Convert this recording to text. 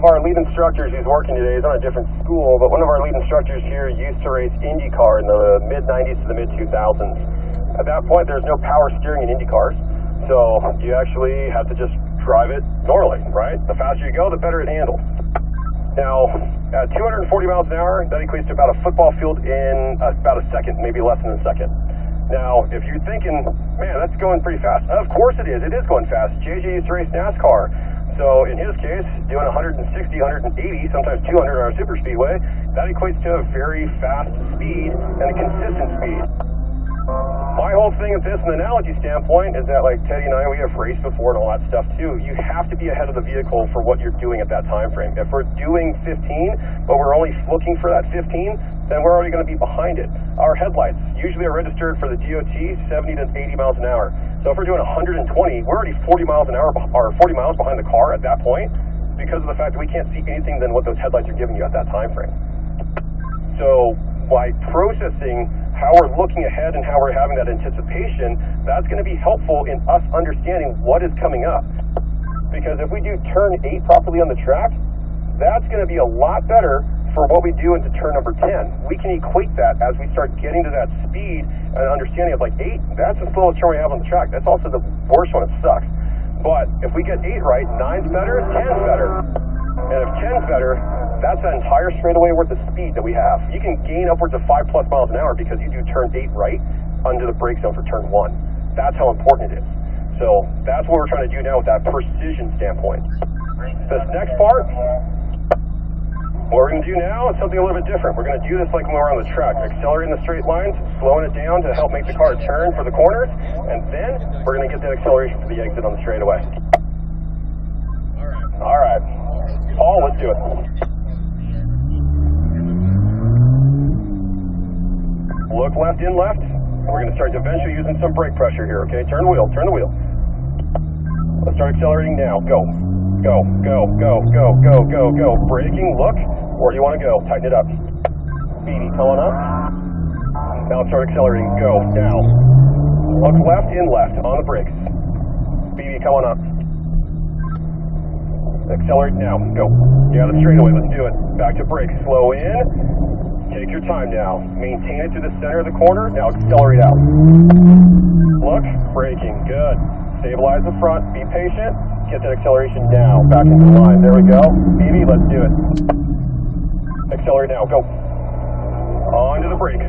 of our lead instructors who's working today is on a different school, but one of our lead instructors here used to race IndyCar in the mid-90s to the mid-2000s. At that point, there's no power steering in Indy cars, so you actually have to just drive it normally, right? The faster you go, the better it handles. Now, at 240 miles an hour, that equates to about a football field in about a second, maybe less than a second. Now, if you're thinking, man, that's going pretty fast. Of course it is. It is going fast. JJ used to race NASCAR. So in his case, doing 160, 180, sometimes 200 on a super speedway, that equates to a very fast speed and a consistent speed. My whole thing with this, from an analogy standpoint, is that like Teddy and I, we have raced before and all that stuff too. You have to be ahead of the vehicle for what you're doing at that time frame. If we're doing 15, but we're only looking for that 15, then we're already going to be behind it. Our headlights usually are registered for the DOT 70 to 80 miles an hour. So if we're doing 120, we're already 40 miles an hour or 40 miles behind the car at that point because of the fact that we can't see anything than what those headlights are giving you at that time frame. So by processing how we're looking ahead and how we're having that anticipation, that's going to be helpful in us understanding what is coming up. Because if we do turn 8 properly on the track, that's going to be a lot better for what we do into turn number 10. We can equate that as we start getting to that speed and understanding of like 8, that's the slowest turn we have on the track. That's also the worst one, it sucks. But if we get 8 right, 9's better, 10's better. And if 10's better, that's an entire straightaway worth of speed that we have. You can gain upwards of 5+ miles an hour because you do turn 8 right under the brake zone for turn 1. That's how important it is. So that's what we're trying to do now with that precision standpoint. This next part, what we're going to do now is something a little bit different. We're going to do this like when we're on the track, accelerating the straight lines, slowing it down to help make the car turn for the corners, and then we're going to get that acceleration for the exit on the straightaway. All right. Paul, let's do it. Look left in left. We're going to start eventually using some brake pressure here, okay? Turn the wheel. Let's start accelerating now. Go. Go. Braking, look. Where do you want to go? Tighten it up. Speedy, coming up. Now let's start accelerating. Go, now. Look left in left on the brakes. Speedy, coming up. Accelerate now. Go. You got it straightaway. Let's do it. Back to brakes. Slow in. Take your time now. Maintain it to the center of the corner. Now accelerate out. Look. Braking. Good. Stabilize the front. Be patient. Get that acceleration now. Back into the line. There we go. Speedy, let's do it. Accelerate now. Go. On to the brake.